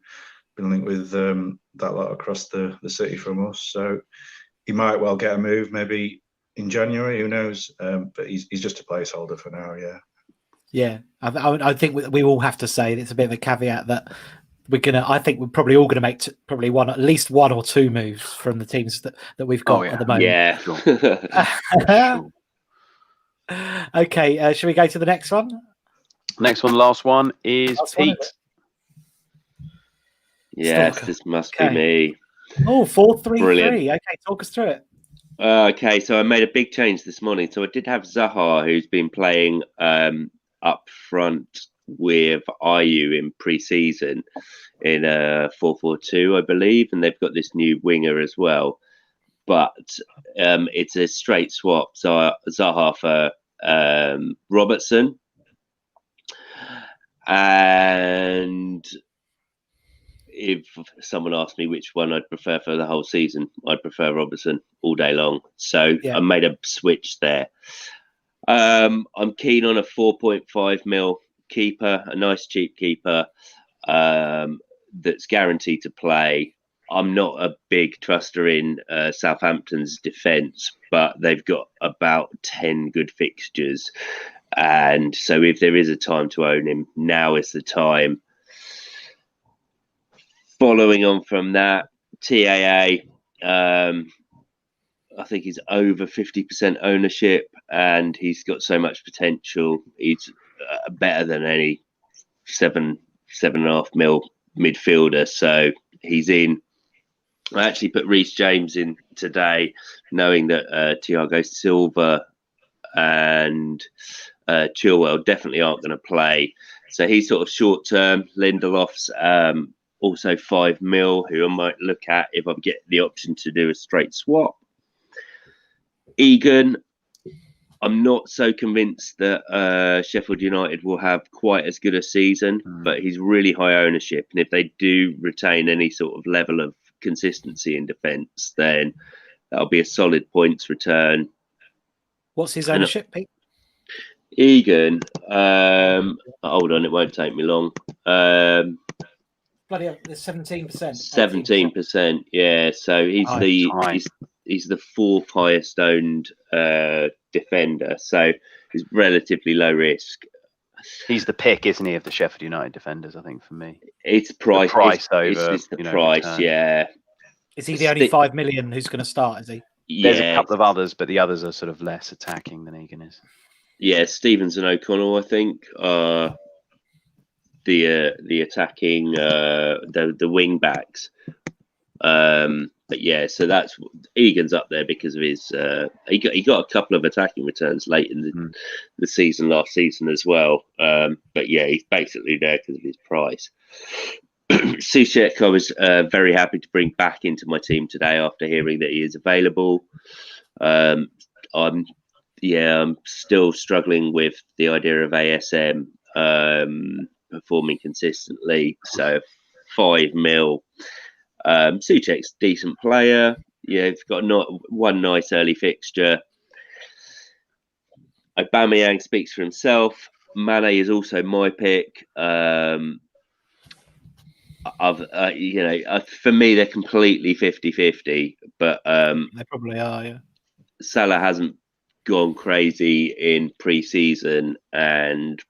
been linked with that lot across the city from us. So he might well get a move maybe in January. Who knows? But he's just a placeholder for now. Yeah. Yeah, I think we all have to say it's a bit of a caveat that I think we're probably all going to make at least 1 or 2 moves from the teams that we've got at the moment. Yeah. Sure. Okay, should we go to the next one? Next one, last one is Pete. Yes, Stalker. this must be me. Oh, 4-3-3. Brilliant. Okay, talk us through it. Okay, so I made a big change this morning. So I did have Zaha, who's been playing up front with Ayew in pre-season in 4-4-2, I believe, and they've got this new winger as well. But it's a straight swap. So Zaha for Robertson, and if someone asked me which one I'd prefer for the whole season, I'd prefer Robertson all day long. So I made a switch there. I'm keen on a 4.5 mil keeper, a nice cheap keeper that's guaranteed to play. I'm not a big truster in Southampton's defence, but they've got about 10 good fixtures. And so if there is a time to own him, now is the time. Following on from that, TAA, I think he's over 50% ownership, and he's got so much potential. He's better than any 7.5 mil midfielder. So he's in. I actually put Reece James in today, knowing that Thiago Silva and Chilwell definitely aren't going to play. So he's sort of short term. Lindelof's also 5 mil, who I might look at if I get the option to do a straight swap. Egan, I'm not so convinced that Sheffield United will have quite as good a season, but he's really high ownership. And if they do retain any sort of level of consistency in defence, then that'll be a solid points return. What's his ownership, Pete? Egan, hold on, it won't take me long. Bloody hell, 17%. 17%, yeah. So he's the 4th highest owned defender, so he's relatively low risk. He's the pick, isn't he, of the Sheffield United defenders? I think for me, it's price. It's the price, return. Yeah. Is he the only 5 million who's going to start? Is he? There's a couple of others, but the others are sort of less attacking than Egan is. Yeah, Stevens and O'Connell, I think, are the attacking the wing backs. But yeah, so that's Egan's up there because of his he got a couple of attacking returns late in the season last season as well. But yeah, he's basically there because of his price. Souček, I was very happy to bring back into my team today after hearing that he is available. I'm still struggling with the idea of ASM performing consistently. So 5 mil. Souček's decent player. Yeah, he's got one nice early fixture. Aubameyang speaks for himself. Mane is also my pick. For me, they're completely 50-50. But They probably are, yeah. Salah hasn't gone crazy in pre-season, and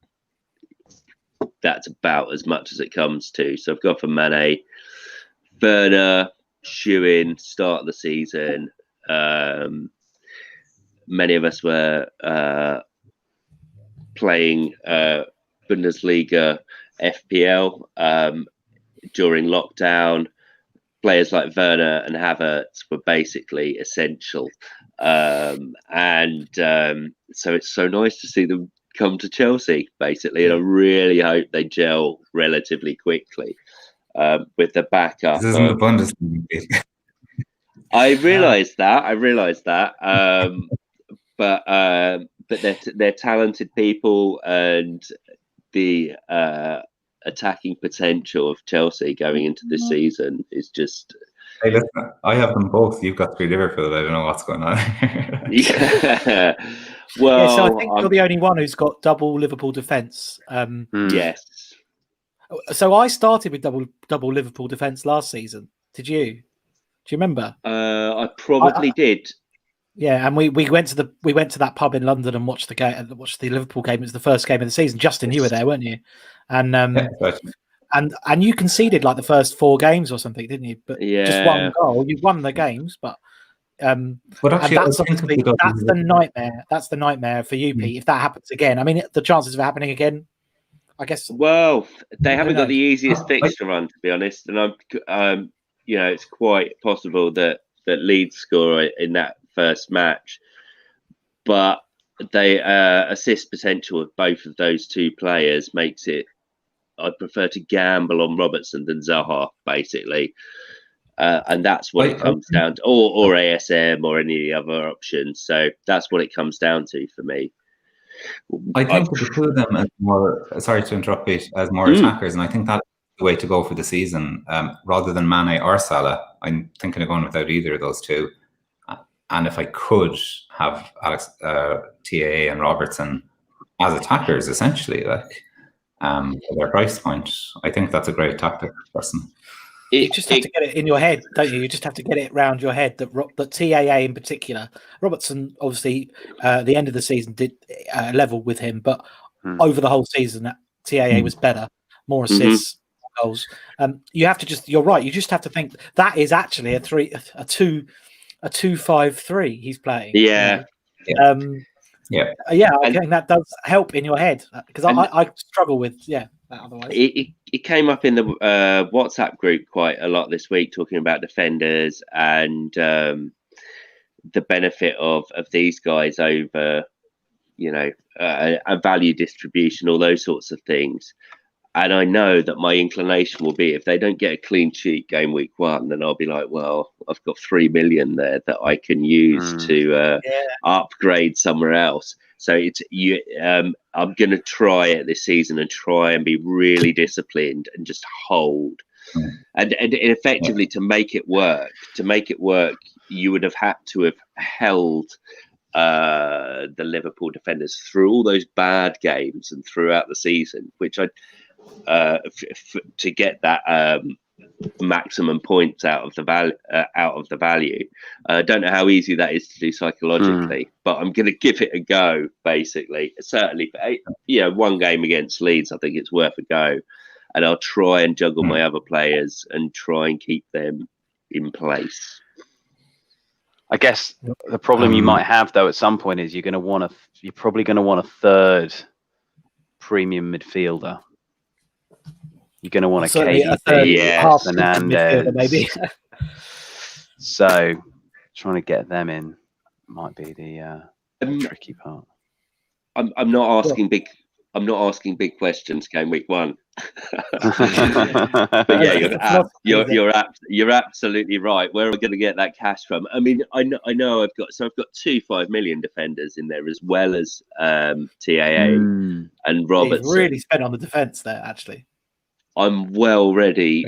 that's about as much as it comes to. So I've gone for Mane. Werner, shoe-in, start of the season. Many of us were playing Bundesliga FPL during lockdown. Players like Werner and Havertz were basically essential. So it's so nice to see them come to Chelsea, basically. And I really hope they gel relatively quickly with the backup. This isn't the Bundesliga. I realised that. But they're talented people, and the attacking potential of Chelsea going into this season is just. Hey, listen, I have them both. You've got 3 Liverpool. I don't know what's going on. Yeah. Well, yeah, so I think you're the only one who's got double Liverpool defence. Yes. So I started with double Liverpool defence last season. Did you? Do you remember? I probably did. Yeah, and we went to that pub in London and watched the Liverpool game. It was the first game of the season. Justin, you were there, weren't you? And and you conceded like the first 4 games or something, didn't you? But just one goal. You won the games, but actually, that's the nightmare. That's the nightmare for you, Pete. If that happens again, I mean, the chances of it happening again, I guess. Well, they haven't got the easiest fixture run, to be honest, and it's quite possible that Leeds score in that first match, but they assist potential of both of those 2 players makes it. I'd prefer to gamble on Robertson than Zaha, basically, and that's what it comes down to, or ASM or any other options. So that's what it comes down to for me. I think the 2 of them as more. Sorry to interrupt, Pete, as more attackers, and I think that's the way to go for the season, rather than Mane or Salah. I'm thinking of going without either of those 2. And if I could have Alex, TAA and Robertson as attackers, essentially, like for their price point, I think that's a great tactic, personally. You just have to get it in your head, don't you? You just have to get it round your head that TAA in particular, Robertson, obviously, the end of the season did level with him, but over the whole season, TAA was better, more assists, goals. You have to you're right. You just have to think that is actually a 2-5-3 he's playing. Yeah. I think that does help in your head, because I struggle with that otherwise. It came up in the WhatsApp group quite a lot this week, talking about defenders and the benefit of these guys over a value distribution, all those sorts of things. And I know that my inclination will be, if they don't get a clean sheet game week 1, then I'll be like, well, I've got 3 million there that I can use to upgrade somewhere else. So I'm going to try it this season and try and be really disciplined and just hold. And effectively, to make it work, you would have had to have held the Liverpool defenders through all those bad games and throughout the season, which to get that maximum points out of the value. Don't know how easy that is to do psychologically, but I'm going to give it a go. Basically, certainly, one game against Leeds, I think it's worth a go, and I'll try and juggle my other players and try and keep them in place. I guess the problem you might have though at some point is you're probably going to want a third premium midfielder. You're going to want a KDB, Fernandez, maybe. So trying to get them in might be the tricky part. I'm not asking big. I'm not asking big questions. Game week 1. But yeah, you're absolutely right. Where are we going to get that cash from? I mean, I know I've got 2 5 million defenders in there, as well as TAA and Robertson. He's really spent on the defence there, actually. I'm well ready.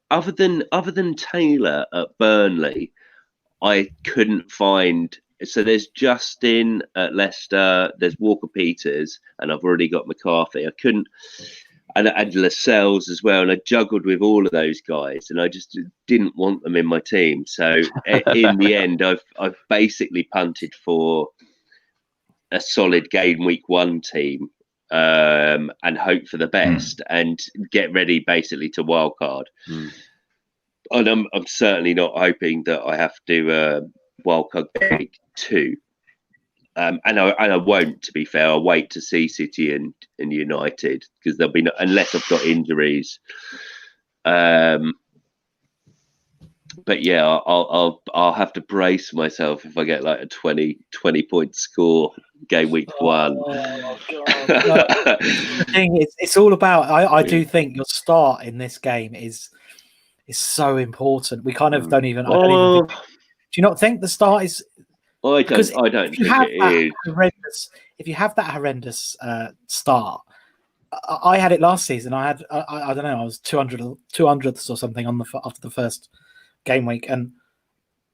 Other than Taylor at Burnley, I couldn't find. So there's Justin at Leicester, there's Walker Peters, and I've already got McCarthy. I couldn't, and Lascelles as well. And I juggled with all of those guys, and I just didn't want them in my team. So in the end, I've basically punted for a solid game week 1 team, and hope for the best, and get ready basically to wildcard. And I'm certainly not hoping that I have to wildcard game week 2. And I won't, to be fair. I'll wait to see City and United, because there'll be unless I've got injuries. But yeah, I'll have to brace myself if I get like a 20 point score game week 1. Oh, God. The thing is, it's all about. I do think your start in this game is so important. We kind of don't even. I don't even think, do you not think the start is? I don't think it is. If you have that horrendous start, I had it last season. I don't know. I was 200th or something after the first game week, and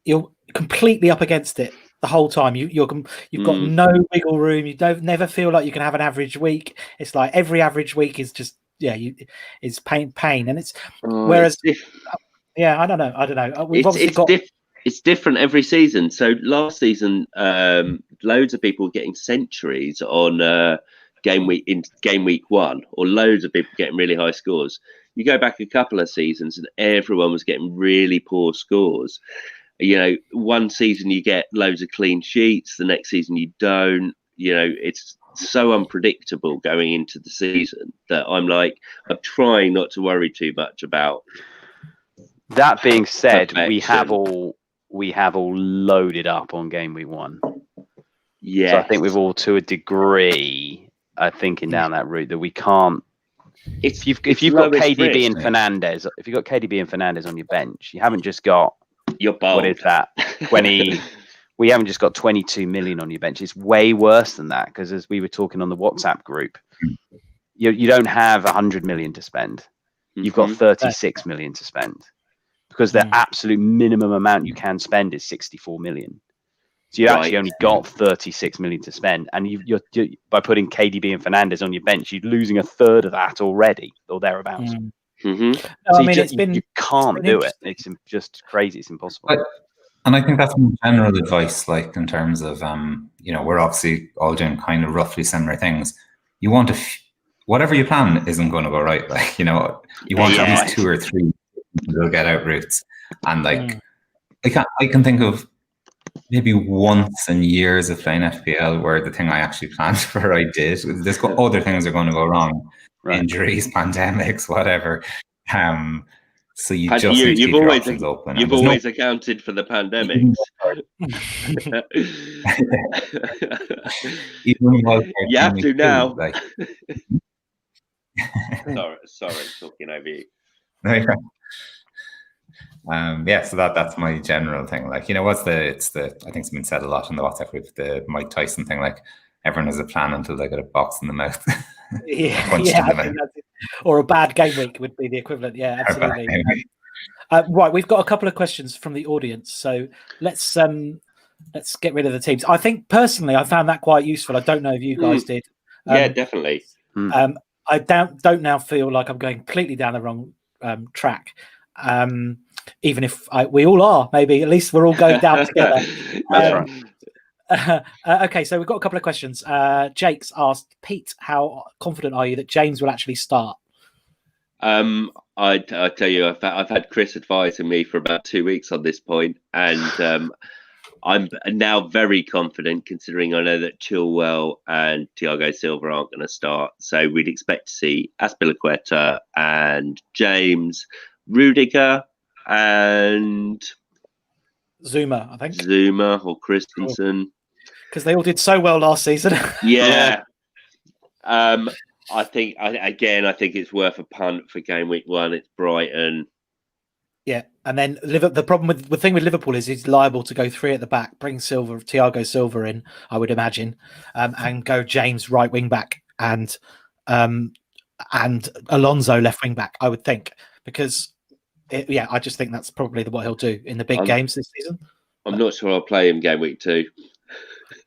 you're completely up against it the whole time. You've got no wiggle room. You never feel like you can have an average week. It's like every average week is just is pain, and it's whereas I don't know. We've obviously got. It's different every season. So last season, loads of people were getting centuries on game week 1, or loads of people getting really high scores. You go back a couple of seasons, and everyone was getting really poor scores. One season you get loads of clean sheets, the next season you don't. It's so unpredictable going into the season that I'm trying not to worry too much about. That being said, we have all loaded up on game week 1. Yeah, so I think we've all, to a degree, are thinking down that route that we can't. If you've got KDB and Fernandes, on your bench, you haven't just got what is that 20. We haven't just got 22 million on your bench. It's way worse than that, because as we were talking on the WhatsApp group, you don't have 100 million to spend. You've got 36 million to spend, because the absolute minimum amount you can spend is 64 million. So you actually only got 36 million to spend, and you're by putting KDB and Fernandes on your bench, you're losing a third of that already, or thereabouts. No, so you can't do it. It's just crazy. It's impossible. And I think that's general advice, like in terms of, we're obviously all doing kind of roughly similar things. You want whatever you plan isn't going to go right. You want at least 2 or 3 to get out routes. And I can think of maybe once in years of playing FPL where the thing I actually planned for, I did. There's other things are going to go wrong. Right. Injuries, pandemics, whatever. So you just need to keep your options open. You've always accounted for the pandemics. You have to now. Sorry, talking over you. So that's my general thing. I think it's been said a lot in the WhatsApp group, the Mike Tyson thing. Everyone has a plan until they get a box in the mouth. Or a bad game week would be the equivalent. Yeah, absolutely. Right, we've got a couple of questions from the audience, so let's get rid of the teams. I think personally, I found that quite useful. I don't know if you guys did. Yeah, definitely. I don't now feel like I'm going completely down the wrong track. Even if we all are, maybe at least we're all going down together. That's right. Okay, so we've got a couple of questions. Jake's asked, Pete, how confident are you that James will actually start? I tell you, I've had Chris advising me for about 2 weeks on this point, and I'm now very confident, considering I know that Chilwell and Thiago Silva aren't going to start. So we'd expect to see Azpilicueta and James, Rudiger, and Zuma, I think. Zuma or Christensen. Because they all did so well last season. Yeah. I think it's worth a punt for game week 1. It's Brighton. Yeah, and then the problem with the thing with Liverpool is he's liable to go 3 at the back, bring Thiago Silva in, I would imagine, and go James right wing back and Alonso left wing back. I would think because I just think that's probably what he'll do in the big games this season. I'm not sure I'll play him game week 2.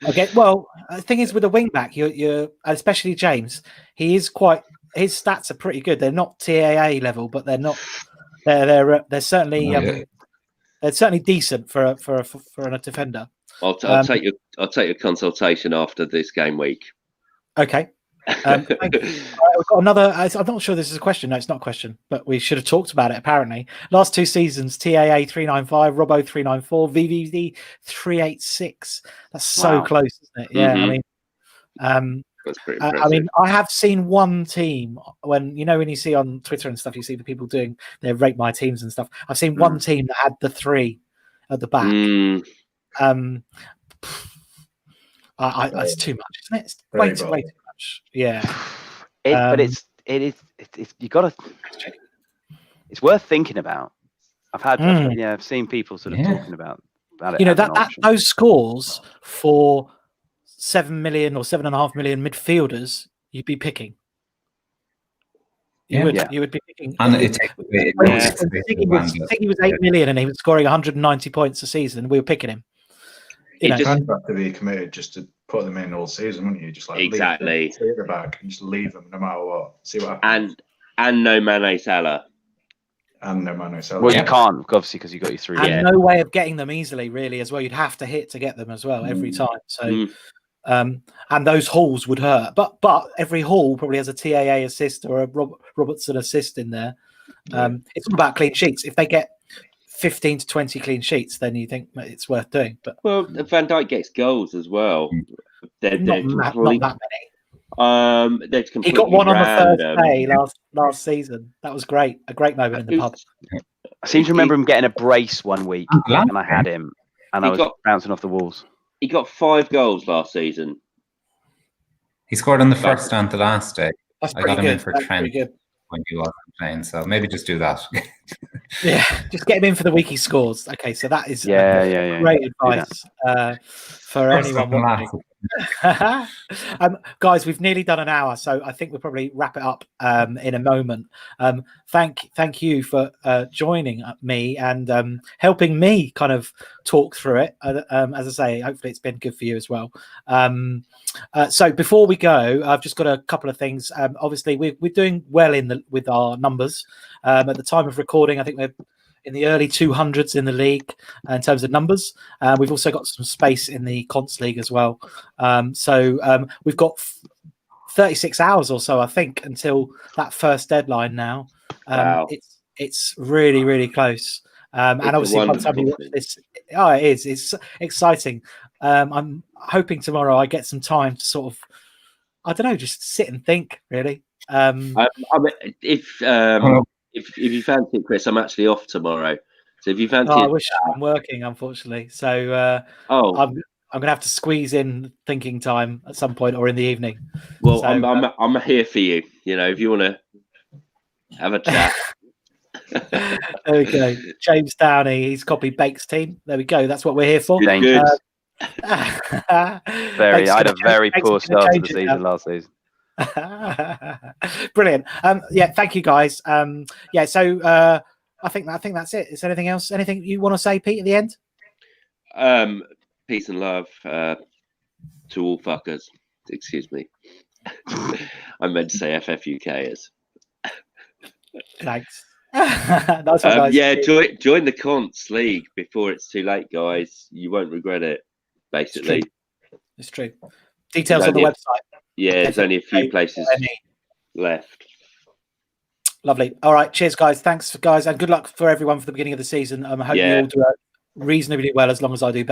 Okay, well, the thing is with a wing back, you're especially James. His stats are pretty good. They're not TAA level, but they're not. They're certainly they're certainly decent for a defender. I'll take your consultation after this game week. Okay. We've got another. I'm not sure this is a question. No, it's not a question, but we should have talked about it. Apparently, last 2 seasons: TAA 395, Robbo 394, VVD 386. That's so close, isn't it? Yeah, I mean, that's pretty impressive. I mean, I have seen one team when you see on Twitter and stuff, you see the people doing their rate my teams and stuff. I've seen one team that had the 3 at the back. That's too much, isn't it? It's way too much. Yeah, but it's you got to. It's worth thinking about. I've seen people sort of talking about it. Those scores for 7 million or 7.5 million midfielders, you'd be picking. You would be picking. And he was 8 million and he was scoring 190 points a season. We were picking him. You just have to be committed just to put them in all season, wouldn't you? Just like exactly leave them at the back and just leave them no matter what. See what happens. And no Mane Salah. And no Mane Salah. Well, you can't obviously because you got your 3. And no way of getting them easily, really, as well. You'd have to hit to get them as well every time. So. And those hauls would hurt, but every haul probably has a TAA assist or a Robertson assist in there. It's all about clean sheets. If they get 15 to 20 clean sheets, then you think it's worth doing. But Van Dijk gets goals as well. They're not that many. He got one on the first day last season. That was great. A great moment in the pub. I seem to remember him getting a brace one week, and I had him, and I was bouncing off the walls. He got 5 goals last season. He scored on the first and the last day. I got him in for Trent when he wasn't playing, so maybe just do that. Yeah, just get him in for the week he scores. Okay, so that is great advice for anyone watching. Guys, we've nearly done an hour, so I think we'll probably wrap it up in a moment. Thank you for joining me and helping me kind of talk through it. As I say, hopefully it's been good for you as well. So before we go, I've just got a couple of things. Obviously, we're doing well with our numbers. At the time of recording, I think we're in the early 200s in the league in terms of numbers. We've also got some space in the Conts League as well. So we've got 36 hours or so, I think, until that first deadline now. Wow. It's really, really close. And obviously, by the time you watch this, it is. It's exciting. I'm hoping tomorrow I get some time to sort of, I don't know, just sit and think, really. If you fancy it, Chris, I'm actually off tomorrow. So if you fancy I wish I'm working, unfortunately. So I'm going to have to squeeze in thinking time at some point or in the evening. Well, so, I'm here for you. If you want to have a chat. There we go. James Downey, he's copied Bake's team. There we go. That's what we're here for. Good. I had a very poor start to the season last season. Brilliant. Thank you guys. So I think that's it. Is there anything else? Anything you want to say, Pete, at the end? Peace and love to all fuckers. Excuse me. I meant to say FFUKers. Thanks. Nice one, guys. Join the Conts League before it's too late, guys. You won't regret it. Basically, it's true. Details on the website. Yeah, there's only a few places left. Lovely. All right. Cheers, guys. Thanks, guys. And good luck for everyone for the beginning of the season. I hope you all do reasonably well as long as I do better.